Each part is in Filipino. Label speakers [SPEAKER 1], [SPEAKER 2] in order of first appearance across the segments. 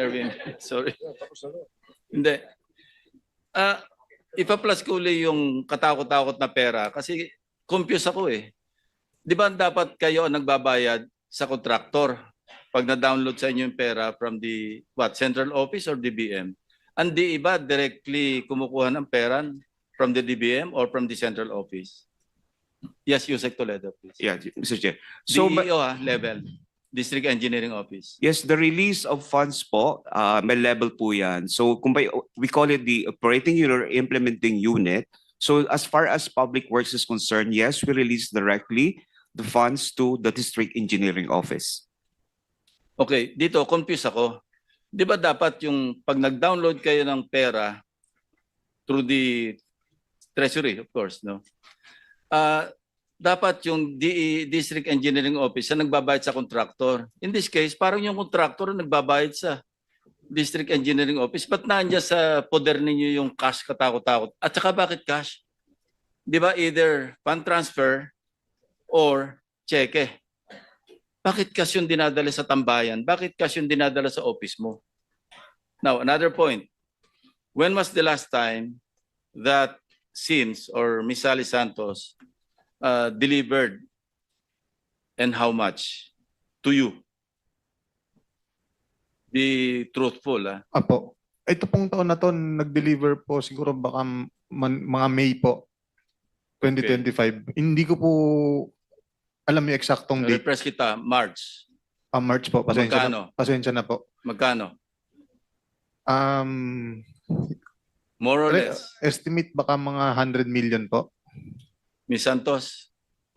[SPEAKER 1] Erwin, sorry. Hindi. Ipa-plus ko uli yung katakot-takot na pera kasi confused ako eh. Di ba dapat kayo ang nagbabayad sa kontraktor pag na-download sa inyo yung pera from the central office or DBM? Ang di iba directly kumukuha ng pera from the DBM or from the central office? Yes, Yusek Toledo, please.
[SPEAKER 2] Yeah, Mr. Chair. So,
[SPEAKER 1] DEO level, District Engineering Office.
[SPEAKER 2] yes, the release of funds po, may level po yan. So, we call it the operating unit or implementing unit. So, as far as public works is concerned, yes, we release directly the funds to the District Engineering Office.
[SPEAKER 1] Okay, dito confused ako. Di ba dapat yung pag nag-download kayo ng pera through the Treasury, of course, no? Dapat yung District Engineering Office na nagbabayad sa contractor. In this case, parang yung contractor na nagbabayad sa District Engineering Office. Ba't nandiyan sa poder ninyo yung cash katakot-takot? At saka bakit cash? Di ba either fund transfer or cheque? Bakit cash yung dinadala sa tambayan? Bakit cash yung dinadala sa office mo? Now, another point. When was the last time that Sims or Miss Sally Santos delivered and how much to you? Be truthful.
[SPEAKER 3] Apo. Ito pong taon na to, nag-deliver po siguro baka mga May po, 2025. Hindi ko po alam yung eksaktong date.
[SPEAKER 1] Repress kita, March.
[SPEAKER 3] March po, pasensya na po.
[SPEAKER 1] Magkano? More or less.
[SPEAKER 3] Estimate baka mga 100 million po.
[SPEAKER 1] Miss Santos,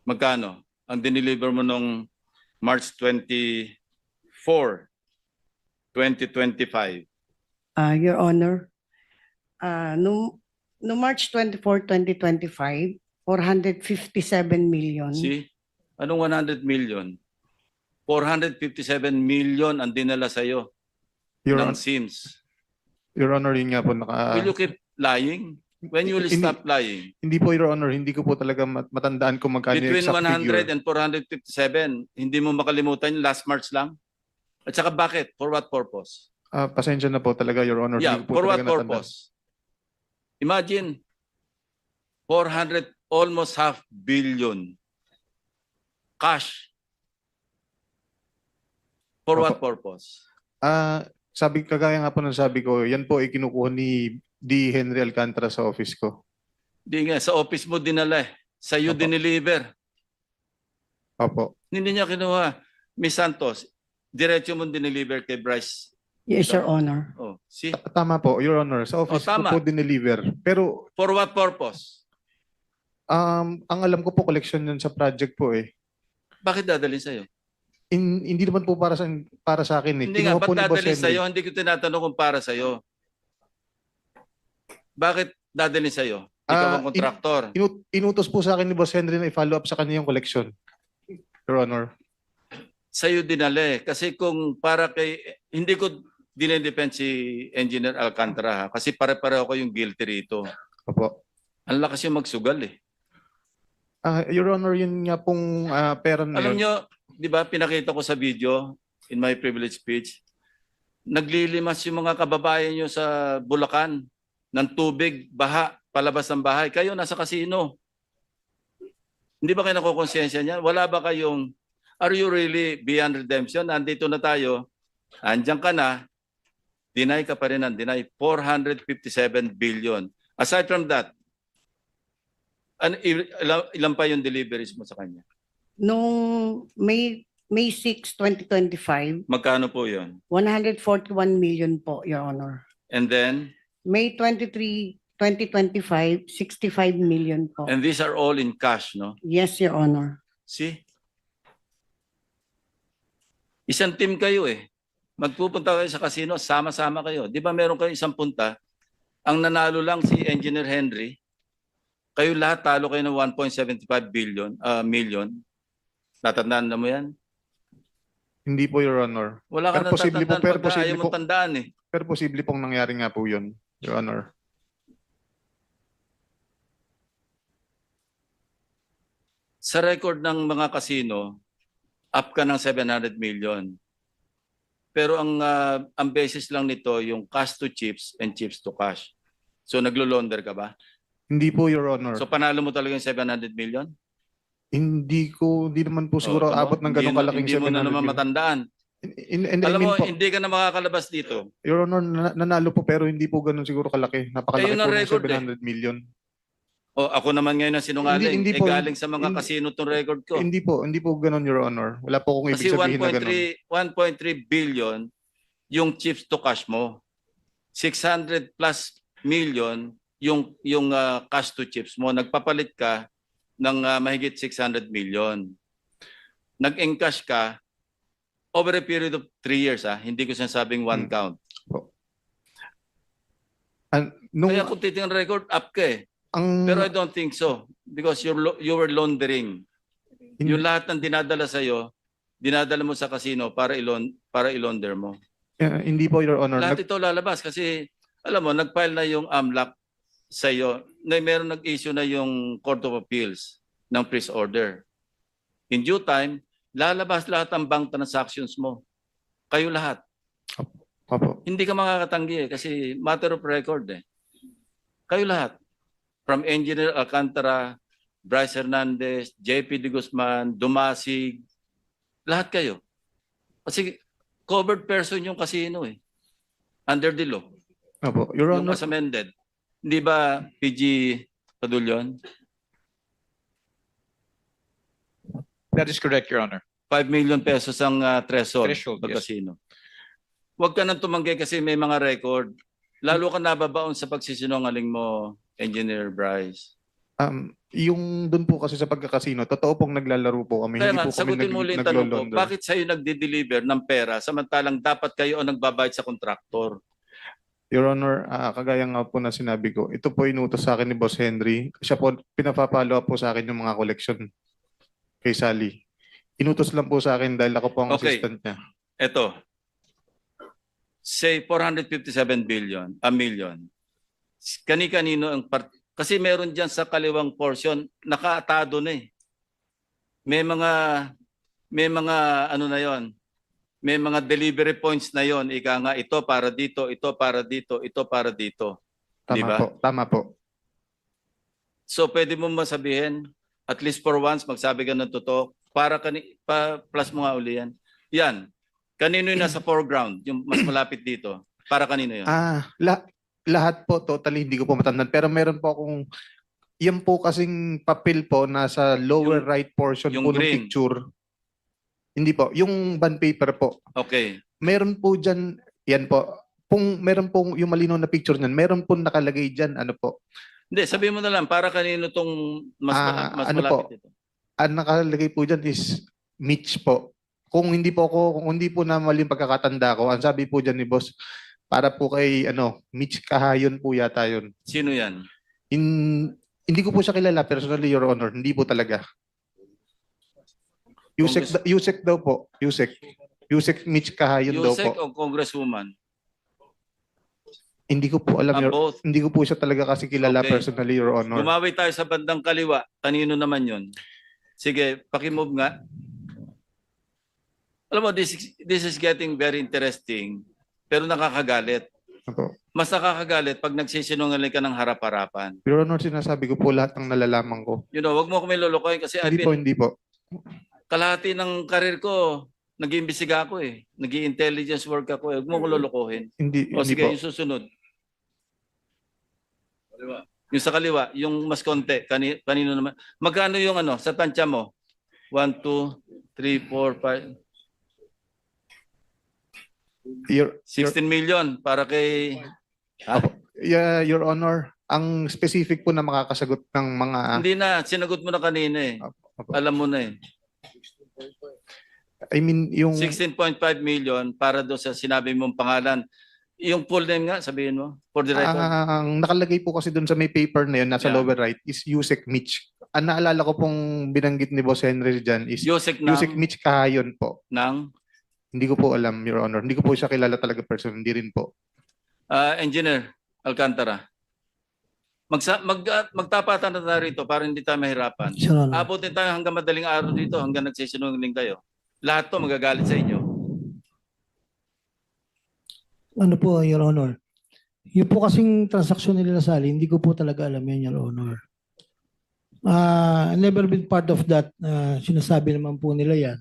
[SPEAKER 1] magkano? Ang dineliver mo nung March 24, 2025.
[SPEAKER 4] Your Honor, no March 24, 2025, 457 million.
[SPEAKER 1] See? Anong 100 million? 457 million ang dinala sa'yo ng Sims.
[SPEAKER 3] Your Honor, yun nga po
[SPEAKER 1] Will you keep lying? When you will stop lying?
[SPEAKER 3] Hindi po, Your Honor, hindi ko po talaga matandaan kung magkano yung
[SPEAKER 1] Between
[SPEAKER 3] exact
[SPEAKER 1] 100
[SPEAKER 3] figure.
[SPEAKER 1] and 457, hindi mo makalimutan yung last March lang? At saka bakit? For what purpose?
[SPEAKER 3] Pasensya na po talaga, Your Honor.
[SPEAKER 1] Yeah,
[SPEAKER 3] Hindi ko po
[SPEAKER 1] for what
[SPEAKER 3] talaga natandaan.
[SPEAKER 1] purpose? Imagine, 400, almost half billion cash. For what purpose?
[SPEAKER 3] Kagaya nga po ng sabi ko, yan po ay kinukuha ni D. Henry Alcantara sa office ko.
[SPEAKER 1] Di nga, sa office mo dinala eh. Sa iyo
[SPEAKER 3] Opo.
[SPEAKER 1] dineliver.
[SPEAKER 3] Opo.
[SPEAKER 1] Hindi niya kinuha. Miss Santos, diretso mo dineliver kay Bryce.
[SPEAKER 4] Yes, Your Honor.
[SPEAKER 1] Oh, see?
[SPEAKER 3] Tama po, Your Honor. Sa office ko
[SPEAKER 1] tama.
[SPEAKER 3] po dineliver. Pero
[SPEAKER 1] For what purpose?
[SPEAKER 3] ang alam ko po, collection yun sa project po eh.
[SPEAKER 1] Bakit dadalhin sa'yo?
[SPEAKER 3] Hindi naman po para sa akin eh.
[SPEAKER 1] Hindi nga,
[SPEAKER 3] Kinuha po
[SPEAKER 1] ba't
[SPEAKER 3] ni Boss
[SPEAKER 1] dadalhin
[SPEAKER 3] Henry.
[SPEAKER 1] sa'yo? Hindi ko tinatanong kung para sa'yo. Bakit dadalhin sa'yo? Ikaw ang kontraktor.
[SPEAKER 3] Inutos po sa akin ni Boss Henry na i-follow up sa kanya yung collection. Your Honor.
[SPEAKER 1] Sa'yo dinali. Kasi kung para kay... Hindi ko dinedepend si Engineer Alcantara ha? Kasi pare-pareho ko yung guilty rito.
[SPEAKER 3] Opo.
[SPEAKER 1] Ang lakas yung magsugal eh.
[SPEAKER 3] Your Honor, yun nga pong pera na
[SPEAKER 1] Alam
[SPEAKER 3] yun.
[SPEAKER 1] nyo, di ba pinakita ko sa video in my privilege speech, naglilimas yung mga kababayan nyo sa Bulacan ng tubig, baha, palabas ng bahay. Kayo nasa casino. Hindi ba kayo nakukonsensya niyan? Wala ba kayong, are you really beyond redemption? Nandito na tayo, andyan ka na, deny ka pa rin ng deny, 457 billion. Aside from that, ilan pa yung deliveries mo sa kanya?
[SPEAKER 4] Noong May 6, 2025,
[SPEAKER 1] Magkano po yun?
[SPEAKER 4] 141 million po, Your Honor.
[SPEAKER 1] And then,
[SPEAKER 4] May 23, 2025, 65 million po.
[SPEAKER 1] and these are all in cash, no?
[SPEAKER 4] Yes, Your Honor.
[SPEAKER 1] See? Isang team kayo eh. Magpupunta kayo sa casino, sama-sama kayo. Di ba meron kayo isang punta, ang nanalo lang si Engineer Henry, kayo lahat talo kayo ng 1.75 million. Natandaan na mo yan?
[SPEAKER 3] Hindi po, Your Honor.
[SPEAKER 1] Wala ka
[SPEAKER 3] Pero
[SPEAKER 1] nang
[SPEAKER 3] posible po,
[SPEAKER 1] tatandaan pagka ayaw mo tandaan eh.
[SPEAKER 3] Pero posible pong nangyari nga po yun, Your Honor.
[SPEAKER 1] Sa record ng mga casino, up ka ng 700 million. Pero ang basis lang nito yung cash to chips and chips to cash. So naglo-launder ka ba?
[SPEAKER 3] Hindi po, Your Honor.
[SPEAKER 1] So panalo mo talaga yung 700 million?
[SPEAKER 3] Hindi naman po siguro
[SPEAKER 1] tama?
[SPEAKER 3] abot ng ganong kalaking
[SPEAKER 1] Hindi mo na
[SPEAKER 3] 700
[SPEAKER 1] naman
[SPEAKER 3] million.
[SPEAKER 1] matandaan.
[SPEAKER 3] I
[SPEAKER 1] Alam
[SPEAKER 3] mean
[SPEAKER 1] mo,
[SPEAKER 3] po,
[SPEAKER 1] hindi ka na makakalabas dito.
[SPEAKER 3] Your Honor, nanalo po pero hindi po ganun siguro kalaki. Napakalaki
[SPEAKER 1] Ayun ang
[SPEAKER 3] po ng
[SPEAKER 1] record
[SPEAKER 3] 700 million.
[SPEAKER 1] O ako naman ngayon ang sinungaling.
[SPEAKER 3] Hindi po.
[SPEAKER 1] Galing sa mga
[SPEAKER 3] Hindi-
[SPEAKER 1] casino tong record ko.
[SPEAKER 3] Hindi po ganun, Your Honor. Wala po akong
[SPEAKER 1] Kasi
[SPEAKER 3] ibig sabihin na ganun.
[SPEAKER 1] 1.3 billion yung chips to cash mo. 600 plus million yung cash to chips mo. Nagpapalit ka ng mahigit 600 million. Nag-encash ka over a period of 3 years. Hindi ko sinasabing one count.
[SPEAKER 3] Nung,
[SPEAKER 1] Kaya kung titingnan record, up ka eh.
[SPEAKER 3] ang,
[SPEAKER 1] Pero I don't think so. Because you were laundering. Yung lahat ng dinadala sa'yo, dinadala mo sa casino para ilonder mo.
[SPEAKER 3] hindi po, Your Honor.
[SPEAKER 1] Lahat ito lalabas kasi alam mo, nag-file na yung AMLAC sa iyo. Meron nag-issue na yung Court of Appeals ng freeze order. In due time, lalabas lahat ang bank transactions mo. Kayo lahat.
[SPEAKER 3] Opo.
[SPEAKER 1] Hindi ka makakatanggi kasi matter of record eh. Kayo lahat. From Engineer Alcantara, Bryce Hernandez, JP De Guzman, Dumasig, lahat kayo. Kasi covered person yung casino eh. Under the law.
[SPEAKER 3] Opo. Your
[SPEAKER 1] Yung
[SPEAKER 3] Honor,
[SPEAKER 1] as amended. Hindi ba PG Padulyon?
[SPEAKER 5] That is correct, Your Honor.
[SPEAKER 1] 5 million pesos ang threshold
[SPEAKER 5] Threshold,
[SPEAKER 1] pag
[SPEAKER 5] yes.
[SPEAKER 1] casino. Huwag ka nang tumanggi kasi may mga record. Lalo ka nababaon sa pagsisinungaling mo, Engineer Bryce.
[SPEAKER 3] yung dun po kasi sa pagkakasino, totoo pong naglalaro po kami.
[SPEAKER 1] Kaya
[SPEAKER 3] Hindi
[SPEAKER 1] nga,
[SPEAKER 3] po kami
[SPEAKER 1] sagutin mo ulit yung tanong ko,
[SPEAKER 3] naglo-launder.
[SPEAKER 1] bakit sa'yo nagde-deliver ng pera samantalang dapat kayo ang nagbabayad sa kontraktor?
[SPEAKER 3] Your Honor, kagaya nga po na sinabi ko, ito po inutos sa akin ni Boss Henry. Siya po, pinapapalo up po sa akin yung mga collection kay Sally. Inutos lang po sa akin dahil ako po ang
[SPEAKER 1] Okay.
[SPEAKER 3] assistant niya.
[SPEAKER 1] Ito, say 457 million. Kani-kanino ang kasi meron diyan sa kaliwang portion nakaatado na eh. May mga ano na 'yon. May mga delivery points na 'yon. Ika nga ito para dito, ito para dito, ito para dito.
[SPEAKER 3] Tama
[SPEAKER 1] Di ba?
[SPEAKER 3] po, tama po.
[SPEAKER 1] So pwede mo masabihin at least for once magsabi ka ng totoo para plus mo nga uli yan. Yan. Kanino yung nasa foreground, yung mas malapit dito? Para kanino yun?
[SPEAKER 3] Lahat po, totally hindi ko po matandaan. Pero meron po akong, yan po kasing papel po nasa lower
[SPEAKER 1] Yung-
[SPEAKER 3] right portion
[SPEAKER 1] yung
[SPEAKER 3] po ng
[SPEAKER 1] green.
[SPEAKER 3] picture. Hindi po, yung bond paper po.
[SPEAKER 1] Okay.
[SPEAKER 3] Meron po dyan, yan po, meron pong yung malinaw na picture niyan, meron po nakalagay dyan, ano po,
[SPEAKER 1] Hindi, sabihin mo na lang, para kanino tong mas
[SPEAKER 3] ano
[SPEAKER 1] malapit dito?
[SPEAKER 3] ang nakalagay po dyan is Mitch po. Kung hindi po na maling pagkakatanda ko, ang sabi po dyan ni boss, para po kay Mitch Kahayon po yata yun.
[SPEAKER 1] Sino yan?
[SPEAKER 3] Hindi ko po siya kilala personally, Your Honor. Hindi po talaga. Yusek daw po. Yusek Mitch Kahayon daw
[SPEAKER 1] Yusek
[SPEAKER 3] po.
[SPEAKER 1] o Congresswoman?
[SPEAKER 3] Hindi ko po alam,
[SPEAKER 1] Both.
[SPEAKER 3] hindi ko po siya talaga kasi kilala
[SPEAKER 1] Okay.
[SPEAKER 3] personally, Your Honor.
[SPEAKER 1] Gumawi tayo sa bandang kaliwa. Kanino naman yun? Sige, pakimove nga. Alam mo, this is getting very interesting, pero nakakagalit.
[SPEAKER 3] Opo.
[SPEAKER 1] Mas nakakagalit pag nagsisinungaling ka ng harap-harapan.
[SPEAKER 3] Your Honor, sinasabi ko po lahat ng nalalaman ko.
[SPEAKER 1] You know, wag mo kami lulukoyin kasi
[SPEAKER 3] Hindi po.
[SPEAKER 1] kalahati ng karir ko, nag-iimbestiga ako eh. Nag-i-intelligence work ako eh. Huwag mo ko lulukohin.
[SPEAKER 3] Hindi
[SPEAKER 1] O sige,
[SPEAKER 3] po.
[SPEAKER 1] yung susunod. Yung sa kaliwa, yung mas konti, kanino naman. Magkano yung sa tansya mo? 1, 2, 3, 4, 5,
[SPEAKER 3] Your
[SPEAKER 1] 16 million para kay...
[SPEAKER 3] Your Honor, ang specific po na makakasagot ng mga
[SPEAKER 1] Hindi na, sinagot mo na kanina eh.
[SPEAKER 3] Opo.
[SPEAKER 1] Alam mo na eh.
[SPEAKER 3] I mean yung
[SPEAKER 1] 16.5 million para doon sa sinabi mong pangalan. Yung full name nga, sabihin mo, for the record.
[SPEAKER 3] ang nakalagay po kasi doon sa may paper na yun nasa
[SPEAKER 1] Yeah.
[SPEAKER 3] lower right is Yusek Mitch. Ang naalala ko pong binanggit ni Boss Henry dyan is
[SPEAKER 1] Yusek
[SPEAKER 3] Yusek
[SPEAKER 1] ng,
[SPEAKER 3] Mitch Kahayon po.
[SPEAKER 1] ng
[SPEAKER 3] Hindi ko po alam, Your Honor. Hindi ko po siya kilala talaga person. Hindi rin po.
[SPEAKER 1] Engineer Alcantara. Magtapatan na tayo rito para hindi tayo mahirapan.
[SPEAKER 4] Your Honor.
[SPEAKER 1] Abutin tayo hanggang madaling araw dito, hanggang nagsisinungaling kayo. Lahat to magagalit sa inyo.
[SPEAKER 6] Ano po, Your Honor? Yung po kasing transaksyon nila Sally, hindi ko po talaga alam yan, Your Honor. Never been part of that. Sinasabi naman po nila yan.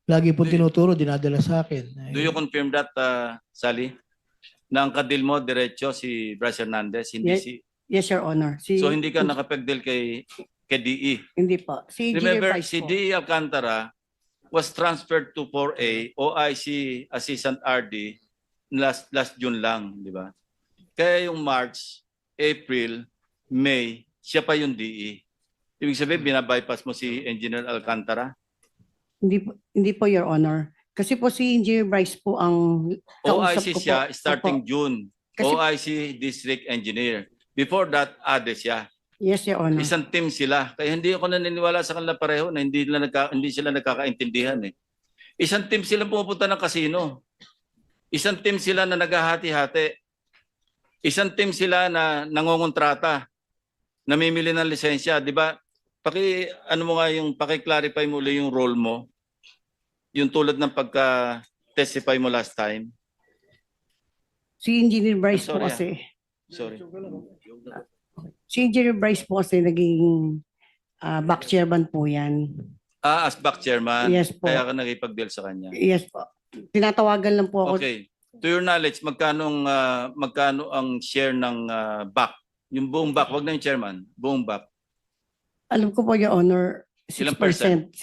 [SPEAKER 6] Lagi po
[SPEAKER 1] Do you-
[SPEAKER 6] tinuturo, dinadala sa akin.
[SPEAKER 1] Do you confirm that, Sally? Na ang kadil mo, diretso si Bryce Hernandez, hindi
[SPEAKER 4] Yes. Yes, Your Honor.
[SPEAKER 1] So hindi ka nakapagdil kay DE.
[SPEAKER 4] Hindi po. Si Engineer
[SPEAKER 1] Remember,
[SPEAKER 4] Bryce
[SPEAKER 1] si
[SPEAKER 4] po.
[SPEAKER 1] DE Alcantara was transferred to 4A, OIC Assistant RD, last June lang, di ba? Kaya yung March, April, May, siya pa yung DE. Ibig sabihin, binabypass mo si Engineer Alcantara?
[SPEAKER 4] Hindi po, Your Honor. Kasi po si Engineer Bryce po ang kausap
[SPEAKER 1] OIC
[SPEAKER 4] ko
[SPEAKER 1] siya
[SPEAKER 4] po.
[SPEAKER 1] starting
[SPEAKER 4] Opo.
[SPEAKER 1] June.
[SPEAKER 4] Kasi-
[SPEAKER 1] OIC District Engineer. Before that, ADE siya.
[SPEAKER 4] Yes, Your Honor.
[SPEAKER 1] Isang team sila. Kaya hindi ako naniniwala sa kanila pareho na hindi sila nagkakaintindihan eh. Isang team sila pumupunta ng kasino. Isang team sila na naghahati-hati. Isang team sila na nangongontrata. Namimili ng lisensya, 'di ba? Paki-clarify mo ulit yung role mo. Yung tulad ng pagka-testify mo last time.
[SPEAKER 4] Si Engineer Bryce po
[SPEAKER 1] Sorry,
[SPEAKER 4] kasi.
[SPEAKER 1] Sorry.
[SPEAKER 4] Si Engineer Bryce po kasi naging back chairman po yan.
[SPEAKER 1] As back chairman,
[SPEAKER 4] Yes po.
[SPEAKER 1] kaya ka nakipag-deal sa kanya.
[SPEAKER 4] Yes po. Tinatawagan lang po ako.
[SPEAKER 1] Okay. To your knowledge, magkano ang share ng back? Yung buong back, wag na yung chairman, buong back.
[SPEAKER 4] Alam ko po, Your Honor,
[SPEAKER 1] Ilang
[SPEAKER 4] 6%.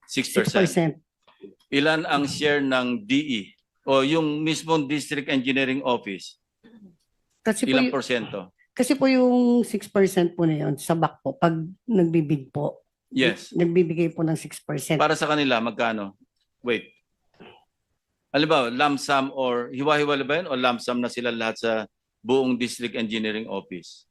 [SPEAKER 1] 6%. Ilan ang share ng DE o yung mismong District Engineering Office?
[SPEAKER 4] Kasi po,
[SPEAKER 1] Ilang porsyento?
[SPEAKER 4] kasi po yung 6% po na yun sa back po, pag nagbibid po,
[SPEAKER 1] Yes.
[SPEAKER 4] nagbibigay po ng 6%.
[SPEAKER 1] Para sa kanila, magkano? Wait. Alam ba, lump sum or hiwa-hiwala ba yun o lump sum na sila lahat sa buong District Engineering Office?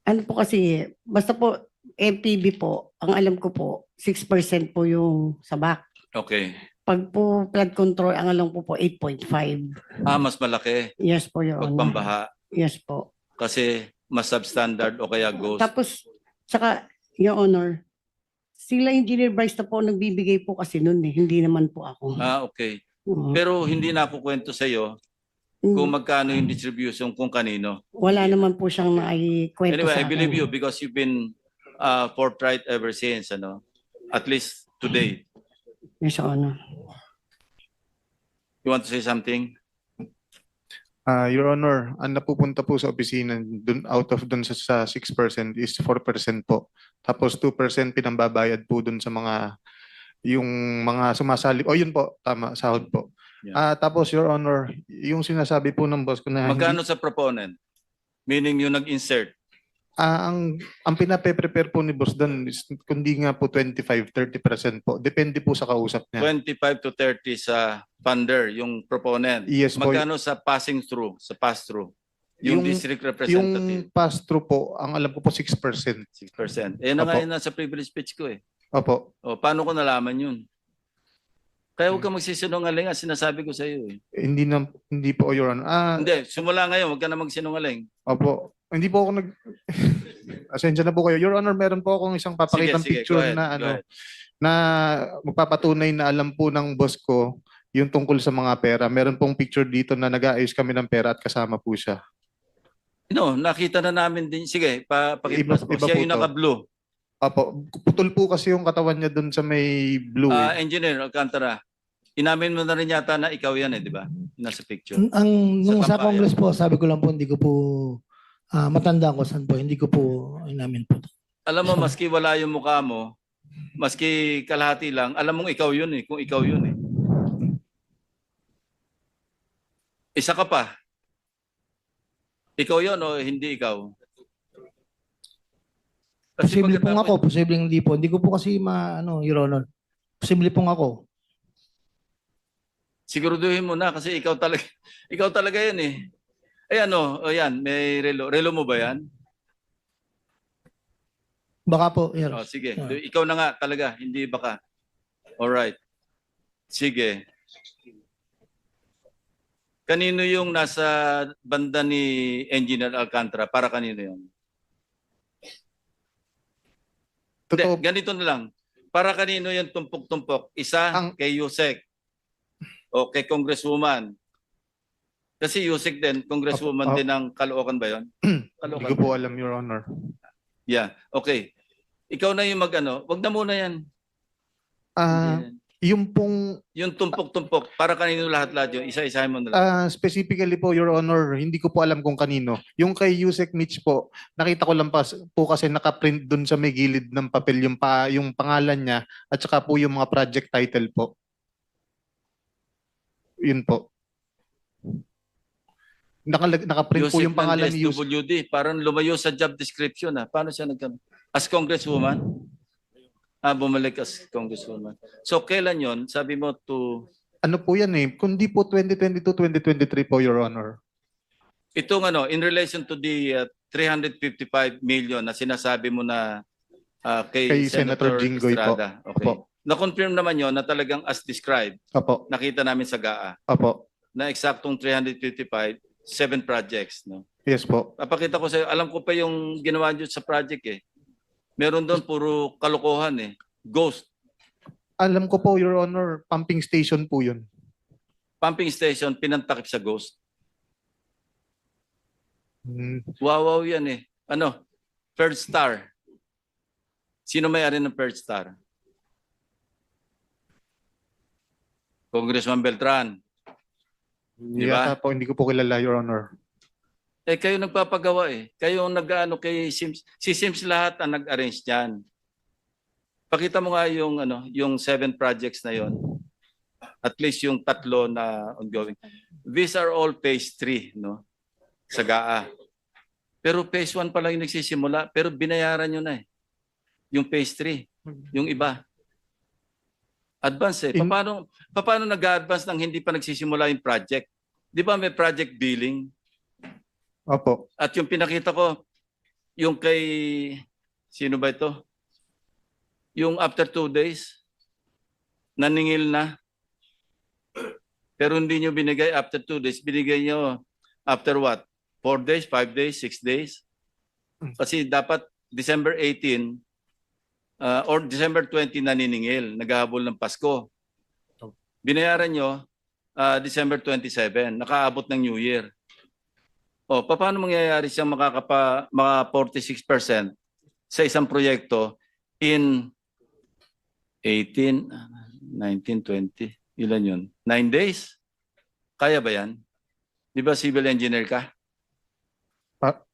[SPEAKER 4] Ano po kasi, basta po, MPB po, ang alam ko po, 6% po yung sa back.
[SPEAKER 1] Okay.
[SPEAKER 4] Pag po flood control, ang alam ko po, 8.5.
[SPEAKER 1] Mas malaki
[SPEAKER 4] Yes po, Your
[SPEAKER 1] pag
[SPEAKER 4] Honor.
[SPEAKER 1] pambaha
[SPEAKER 4] Yes po.
[SPEAKER 1] kasi mas substandard o kaya ghost.
[SPEAKER 4] Tapos, saka, Your Honor, sila Engineer Bryce na po nagbibigay po kasi nun eh, hindi naman po ako.
[SPEAKER 1] Okay.
[SPEAKER 4] Oo.
[SPEAKER 1] Pero hindi na ako kwento sa iyo kung magkano yung distribution kung kanino.
[SPEAKER 4] Wala naman po siyang naikwento
[SPEAKER 1] Anyway,
[SPEAKER 4] sa
[SPEAKER 1] I
[SPEAKER 4] akin.
[SPEAKER 1] believe you because you've been forthright ever since, at least today.
[SPEAKER 4] Yes, Your Honor.
[SPEAKER 1] You want to say something?
[SPEAKER 3] Your Honor, ang napupunta po sa opisina out of dun sa 6% is 4% po. Tapos 2% pinambabayad po dun sa yung mga sumasali. O yun po, tama, sahod po.
[SPEAKER 1] Yeah.
[SPEAKER 3] Tapos Your Honor, yung sinasabi po ng boss ko na
[SPEAKER 1] Magkano sa proponent? Meaning yung nag-insert.
[SPEAKER 3] ang pinape-prepare po ni boss doon is kundi nga po 25-30% po. Depende po sa kausap niya.
[SPEAKER 1] 25 to 30 sa funder, yung proponent.
[SPEAKER 3] Yes po.
[SPEAKER 1] Magkano sa passing through, sa pass-through? Yung district representative,
[SPEAKER 3] Yung pass-through po, ang alam ko po 6%.
[SPEAKER 1] 6%. Eh, na nga
[SPEAKER 3] Opo.
[SPEAKER 1] yun nasa privilege speech ko eh.
[SPEAKER 3] Opo.
[SPEAKER 1] O, paano ko nalaman yun? Kaya huwag ka magsisinungaling, sinasabi ko sa iyo eh.
[SPEAKER 3] Hindi po, Your Honor.
[SPEAKER 1] Hindi, simula ngayon, huwag ka na magsinungaling.
[SPEAKER 3] Opo. Hindi po ako Asensya na po kayo. Your Honor, meron po akong isang papakitang
[SPEAKER 1] Sige,
[SPEAKER 3] picture
[SPEAKER 1] go ahead,
[SPEAKER 3] na
[SPEAKER 1] go ahead.
[SPEAKER 3] na magpapatunay na alam po ng boss ko yung tungkol sa mga pera. Meron pong picture dito na nag-aayos kami ng pera at kasama po siya.
[SPEAKER 1] No, nakita na namin din. Sige, pakiplas mo.
[SPEAKER 3] Iba
[SPEAKER 1] Siya
[SPEAKER 3] po
[SPEAKER 1] yung
[SPEAKER 3] to.
[SPEAKER 1] naka-blue.
[SPEAKER 3] Opo. Putol po kasi yung katawan niya doon sa may blue.
[SPEAKER 1] Engineer Alcantara, inamin mo na rin yata na ikaw yan eh, di ba? Nasa picture.
[SPEAKER 6] Nung sa
[SPEAKER 1] Tambayan.
[SPEAKER 6] Congress po, sabi ko lang po, hindi ko po matanda ko saan po, hindi ko po inamin po.
[SPEAKER 1] Alam mo, maski wala yung mukha mo, maski kalahati lang, alam mong ikaw yun eh, kung ikaw yun eh. Isa ka pa. Ikaw yun o hindi ikaw?
[SPEAKER 6] Posible pong
[SPEAKER 1] pagkatapos-
[SPEAKER 6] ako, posible hindi po. Hindi ko po kasi Your Honor. Posible pong ako.
[SPEAKER 1] Siguraduhin mo na kasi ikaw talaga yan eh. Eh ayan, may relo. Relo mo ba yan?
[SPEAKER 6] Baka po, Your
[SPEAKER 1] Oh, sige.
[SPEAKER 6] Ah.
[SPEAKER 1] Ikaw na nga talaga, hindi baka. All right. Sige. Kanino yung nasa banda ni Engineer Alcantara? Para kanino yun? Hindi,
[SPEAKER 3] Totoo.
[SPEAKER 1] ganito na lang. Para kanino yung tumpok-tumpok? Isa
[SPEAKER 3] Ang-
[SPEAKER 1] kay Yusek o kay Congresswoman Kasi Yusek din, congresswoman
[SPEAKER 3] Apo.
[SPEAKER 1] din ng Caloocan ba yun?
[SPEAKER 3] Hindi
[SPEAKER 1] Caloocan.
[SPEAKER 3] ko po alam, Your Honor.
[SPEAKER 1] Yeah, okay. Ikaw na yung mag-ano, wag na muna yan.
[SPEAKER 3] Ah, yung pong
[SPEAKER 1] Yung tumpok-tumpok, para kanino lahat-lahat yun, isa-isahin mo na lang.
[SPEAKER 3] specifically po, Your Honor, hindi ko po alam kung kanino. Yung kay Yusek Mitch po, nakita ko lang po kasi nakaprint dun sa may gilid ng papel yung pangalan niya at saka po yung mga project title po. Yun po. Nakaprint po
[SPEAKER 1] Yusek
[SPEAKER 3] yung pangalan ni Yusek.
[SPEAKER 1] SWD, parang lumayo sa job description. Paano siya as congresswoman? Bumalik as congresswoman. So kailan yon? Sabi mo to...
[SPEAKER 3] Ano po yan eh? Kundi po 2022-2023 po, Your Honor.
[SPEAKER 1] Itong in relation to the 355 million na sinasabi mo na kay
[SPEAKER 3] Kay Senator Jinggoy po.
[SPEAKER 1] Estrada. Okay.
[SPEAKER 3] Opo.
[SPEAKER 1] Na-confirm naman yon na talagang as described,
[SPEAKER 3] Opo.
[SPEAKER 1] nakita namin sa GAA,
[SPEAKER 3] Opo.
[SPEAKER 1] na eksaktong 355, 7 projects. No?
[SPEAKER 3] Yes po.
[SPEAKER 1] Papakita ko sa'yo, alam ko pa yung ginawa nyo sa project eh. Meron doon puro kalokohan eh. Ghost.
[SPEAKER 3] Alam ko po, Your Honor, pumping station po yun.
[SPEAKER 1] Pumping station, pinantakip sa ghost.
[SPEAKER 3] Hmm.
[SPEAKER 1] Wow yan eh. Third Star. Sino may-ari ng Third Star? Congressman Beltran. Di ba?
[SPEAKER 3] Yata po, hindi ko po kilala, Your Honor.
[SPEAKER 1] Kayo nagpapagawa eh. Kayo ang nag-ano kay Sims. Si Sims lahat ang nag-arrange diyan. Pakita mo nga yung 7 projects na yon. At least yung 3 na ongoing. These are all phase 3, no? Sa GAA. Pero phase 1 pa lang yung nagsisimula, pero binayaran nyo na eh. Yung phase 3, yung iba. Advance eh. Paano nag-advance nang hindi pa nagsisimula yung project? Di ba may project billing?
[SPEAKER 3] Opo.
[SPEAKER 1] At yung pinakita ko, yung kay, sino ba ito? Yung after 2 days, naningil na. Pero hindi nyo binigay after 2 days. Binigay nyo after what? 4 days, 5 days, 6 days? Kasi dapat December 18 or December 20 naniningil, naghahabol ng Pasko. Binayaran nyo December 27, nakaabot ng New Year. O, paano mangyayari siyang mga 46% sa isang proyekto in 18, 19, 20, ilan yun? 9 days? Kaya ba yan? Di ba civil engineer ka?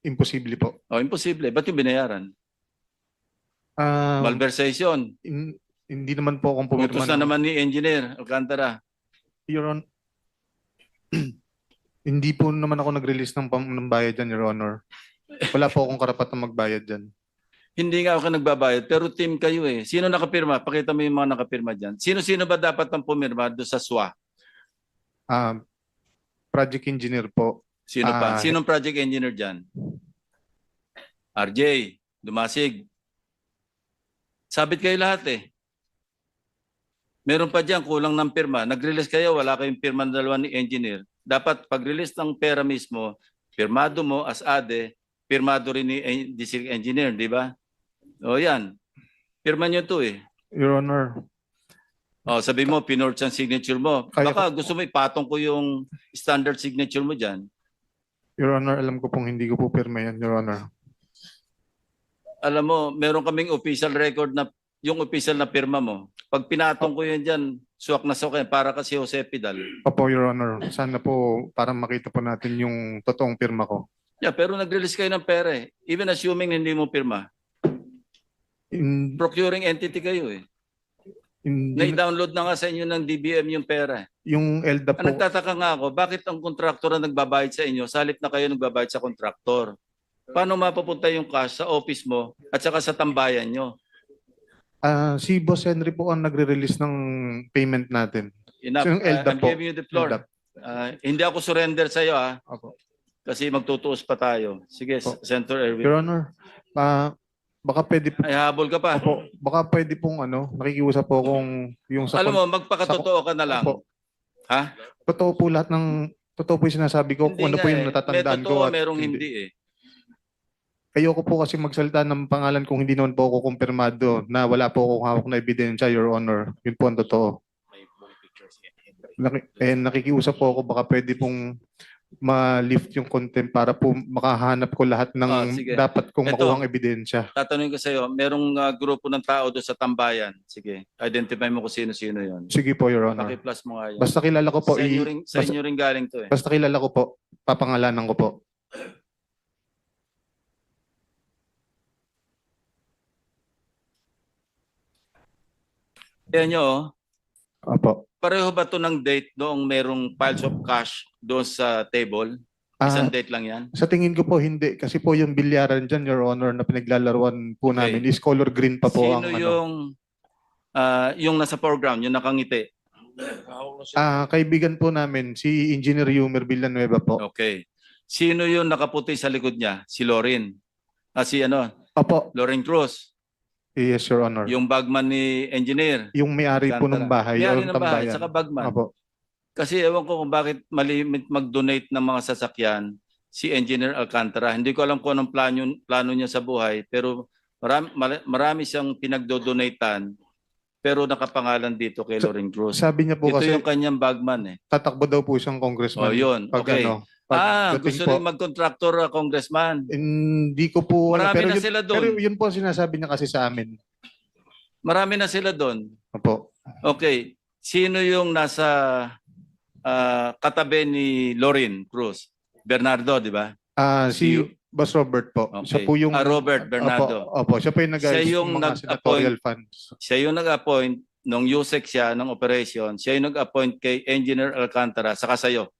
[SPEAKER 3] Imposible po.
[SPEAKER 1] O, imposible. Ba't yung binayaran?
[SPEAKER 3] Ah,
[SPEAKER 1] Malversation.
[SPEAKER 3] hindi naman po akong pumirma.
[SPEAKER 1] Utos na naman ni engineer Alcantara.
[SPEAKER 3] Your Honor. Hindi po naman ako nag-release ng bayad dyan, Your Honor. Wala po akong karapatang magbayad dyan.
[SPEAKER 1] Hindi nga ako nagbabayad, pero team kayo eh. Sino nakapirma? Pakita mo yung mga nakapirma dyan. Sino-sino ba dapat ang pumirma doon sa SWA?
[SPEAKER 3] Project engineer po.
[SPEAKER 1] Sino pa? Sinong project engineer dyan? RJ, Dumasig. Sabit kayo lahat eh. Meron pa dyan, kulang ng pirma. Nag-release kayo, wala kayong pirma ng dalawa ni engineer. Dapat pag-release ng pera mismo, pirmado mo as ADE, pirmado rin ni district engineer, di ba? O yan. Pirma nyo to eh.
[SPEAKER 3] Your Honor.
[SPEAKER 1] O sabi mo, pinorts ang signature mo.
[SPEAKER 3] Kaya
[SPEAKER 1] Baka gusto mo ipatong ko yung standard signature mo dyan.
[SPEAKER 3] Your Honor, alam ko pong hindi ko po pirma yan, Your Honor.
[SPEAKER 1] Alam mo, meron kaming official record na yung official na pirma mo. Pag pinatong ko yan dyan, suwak na suwak yan, para kasi Jose Pidal.
[SPEAKER 3] Opo, Your Honor. Sana po para makita po natin yung totoong pirma ko.
[SPEAKER 1] Yeah, pero nag-release kayo ng pera eh. Even assuming hindi mo pirma. Procuring entity kayo eh. Na-download na nga sa inyo ng DBM yung pera.
[SPEAKER 3] Yung ELDA po.
[SPEAKER 1] Ang nagtataka nga ako, bakit ang kontraktor na nagbabayad sa inyo, sa halip na kayo nagbabayad sa kontraktor? Paano mapapunta yung cash sa office mo at saka sa tambayan nyo?
[SPEAKER 3] Si Boss Henry po ang nagre-release ng payment natin.
[SPEAKER 1] Enough.
[SPEAKER 3] So yung LDAP
[SPEAKER 1] I'm
[SPEAKER 3] po.
[SPEAKER 1] giving you the floor.
[SPEAKER 3] ELDAP.
[SPEAKER 1] Hindi ako surrender sa iyo
[SPEAKER 3] Opo.
[SPEAKER 1] kasi magtutuos pa tayo. Sige,
[SPEAKER 3] Opo.
[SPEAKER 1] Senator Erwin.
[SPEAKER 3] Your Honor, baka pwede po,
[SPEAKER 1] Ay, habol ka pa.
[SPEAKER 3] opo, baka pwede pong nakikiusap po kung yung sa
[SPEAKER 1] Alam mo, magpakatotoo ka na lang.
[SPEAKER 3] Opo.
[SPEAKER 1] Ha?
[SPEAKER 3] Totoo po yung sinasabi ko kung ano po yung natatandaan
[SPEAKER 1] may
[SPEAKER 3] ko.
[SPEAKER 1] totoo,
[SPEAKER 3] at
[SPEAKER 1] merong hindi eh.
[SPEAKER 3] Ayoko po kasi magsalita ng pangalan kung hindi naman po ako kumpirmado na wala po akong hawak na ebidensya, Your Honor. Yun po ang totoo. Nakikiusap po ako, baka pwede pong ma-lift yung contempt para po makahanap ko lahat ng
[SPEAKER 1] sige.
[SPEAKER 3] dapat kong
[SPEAKER 1] Ito.
[SPEAKER 3] makuhang ebidensya.
[SPEAKER 1] Tatanungin ko sa iyo, merong grupo ng tao doon sa tambayan. Sige, identify mo kung sino-sino 'yon.
[SPEAKER 3] Sige po, Your Honor.
[SPEAKER 1] Paki-plus mo nga 'yan.
[SPEAKER 3] Basta kilala ko po,
[SPEAKER 1] Sa inyo rin galing 'to eh.
[SPEAKER 3] basta kilala ko po, papangalanan ko po.
[SPEAKER 1] Kaya nyo,
[SPEAKER 3] Opo.
[SPEAKER 1] pareho ba to ng date noong merong piles of cash doon sa table? Isang date lang yan?
[SPEAKER 3] Sa tingin ko po hindi kasi po yung bilyaran dyan, Your Honor, na pinaglalaruan po
[SPEAKER 1] Okay.
[SPEAKER 3] namin is color green pa po ang
[SPEAKER 1] Sino
[SPEAKER 3] ano.
[SPEAKER 1] yung nasa foreground, yung nakangiti?
[SPEAKER 3] Kaibigan po namin si Engineer Yumer Villanueva po.
[SPEAKER 1] Okay. Sino yung nakaputi sa likod niya? Si Lorin. Si
[SPEAKER 3] Opo.
[SPEAKER 1] Lorin Cruz.
[SPEAKER 3] Yes, Your Honor.
[SPEAKER 1] Yung bagman ni engineer.
[SPEAKER 3] Yung may-ari po ng bahay,
[SPEAKER 1] May-ari
[SPEAKER 3] yung
[SPEAKER 1] ng bahay,
[SPEAKER 3] tambayan.
[SPEAKER 1] saka bagman.
[SPEAKER 3] Opo.
[SPEAKER 1] Kasi ewan ko kung bakit malimit mag-donate ng mga sasakyan si Engineer Alcantara. Hindi ko alam kung anong plano niya sa buhay, pero marami siyang pinagdo-donatean, pero nakapangalan dito kay Lorin Cruz.
[SPEAKER 3] Sabi niya po
[SPEAKER 1] Ito
[SPEAKER 3] kasi
[SPEAKER 1] yung kanyang bagman eh.
[SPEAKER 3] tatakbo daw po siyang congressman.
[SPEAKER 1] Oh, yun.
[SPEAKER 3] Pag
[SPEAKER 1] Okay.
[SPEAKER 3] pagdating
[SPEAKER 1] Gusto
[SPEAKER 3] po.
[SPEAKER 1] rin mag-contractor congressman.
[SPEAKER 3] Hindi ko po alam.
[SPEAKER 1] Marami
[SPEAKER 3] Pero
[SPEAKER 1] na
[SPEAKER 3] yun,
[SPEAKER 1] sila
[SPEAKER 3] pero
[SPEAKER 1] doon.
[SPEAKER 3] yun po ang sinasabi niya kasi sa amin.
[SPEAKER 1] Marami na sila doon.
[SPEAKER 3] Opo.
[SPEAKER 1] Okay. Sino yung nasa katabi ni Lorin Cruz? Bernardo, di ba?
[SPEAKER 3] Si
[SPEAKER 1] You-
[SPEAKER 3] Boss Robert po.
[SPEAKER 1] Okay.
[SPEAKER 3] Siya po yung
[SPEAKER 1] Robert Bernardo.
[SPEAKER 3] Opo, siya po yung
[SPEAKER 1] Siya
[SPEAKER 3] nag-ayos
[SPEAKER 1] yung
[SPEAKER 3] ng mga senatorial funds.
[SPEAKER 1] Siya yung nag-appoint nung USEC siya ng operation. Siya yung nag-appoint kay Engineer Alcantara saka sa'yo.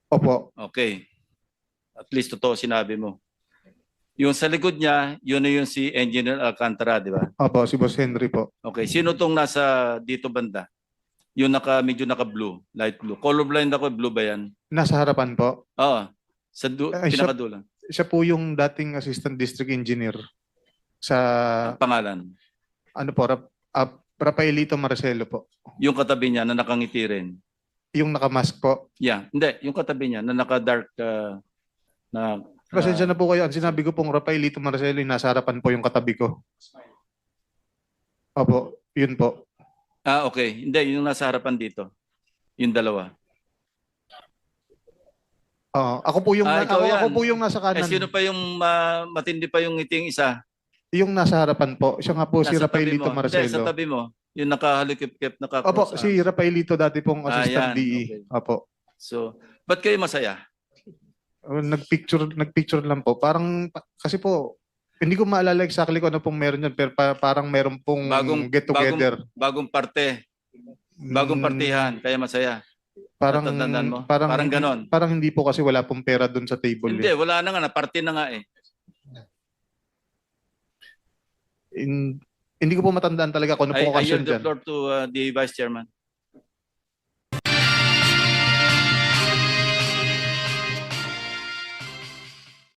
[SPEAKER 3] Opo.
[SPEAKER 1] Okay. At least totoo sinabi mo. Yung sa likod niya, yun na yung si Engineer Alcantara, di ba?
[SPEAKER 3] Opo, si Boss Henry po.
[SPEAKER 1] Okay. Sino tong nasa dito banda? Yung medyo naka-blue, light blue. Colorblind ako, blue ba yan?
[SPEAKER 3] Nasa harapan po.
[SPEAKER 1] Oo. Sa
[SPEAKER 3] Ay, siya-
[SPEAKER 1] pinakadulo.
[SPEAKER 3] Siya po yung dating assistant district engineer sa
[SPEAKER 1] Ang pangalan.
[SPEAKER 3] ano po, Rafaelito Marcelo po.
[SPEAKER 1] Yung katabi niya na nakangiti rin.
[SPEAKER 3] Yung nakamask po.
[SPEAKER 1] Yeah. Hindi. Yung katabi niya na naka-dark na
[SPEAKER 3] Pasensya na po kayo. Ang sinabi ko pong Rafaelito Marcelo, yung nasa harapan po yung katabi ko. Opo, yun po.
[SPEAKER 1] Okay. Hindi, yung nasa harapan dito. Yung dalawa.
[SPEAKER 3] Ako po yung
[SPEAKER 1] ikaw yan.
[SPEAKER 3] ako po yung nasa kanan.
[SPEAKER 1] Sino pa yung matindi pa yung ngiting isa?
[SPEAKER 3] Yung nasa harapan po. Siya nga po si
[SPEAKER 1] Nasa tabi
[SPEAKER 3] Rafaelito
[SPEAKER 1] mo. Hindi, sa
[SPEAKER 3] Marcelo.
[SPEAKER 1] tabi mo. Yung nakahalikip-kip,
[SPEAKER 3] Opo,
[SPEAKER 1] naka-cross.
[SPEAKER 3] si Rafaelito dati pong assistant
[SPEAKER 1] yan,
[SPEAKER 3] DE.
[SPEAKER 1] okay.
[SPEAKER 3] Opo.
[SPEAKER 1] So, ba't kayo masaya?
[SPEAKER 3] Nagpicture lang po. Parang kasi po hindi ko maalala exactly kung ano pong meron yan, pero parang meron pong get together.
[SPEAKER 1] Bagong parte. Bagong partihan. Kaya masaya.
[SPEAKER 3] Parang
[SPEAKER 1] Natatandaan mo?
[SPEAKER 3] parang
[SPEAKER 1] Parang ganon.
[SPEAKER 3] Parang hindi po kasi wala pong pera doon sa table.
[SPEAKER 1] Hindi, wala na nga. Naparte na nga eh.
[SPEAKER 3] Hindi ko po matandaan talaga kung ano
[SPEAKER 1] I
[SPEAKER 3] pong occasion
[SPEAKER 1] yield the
[SPEAKER 3] dyan.
[SPEAKER 1] floor to the Vice Chairman.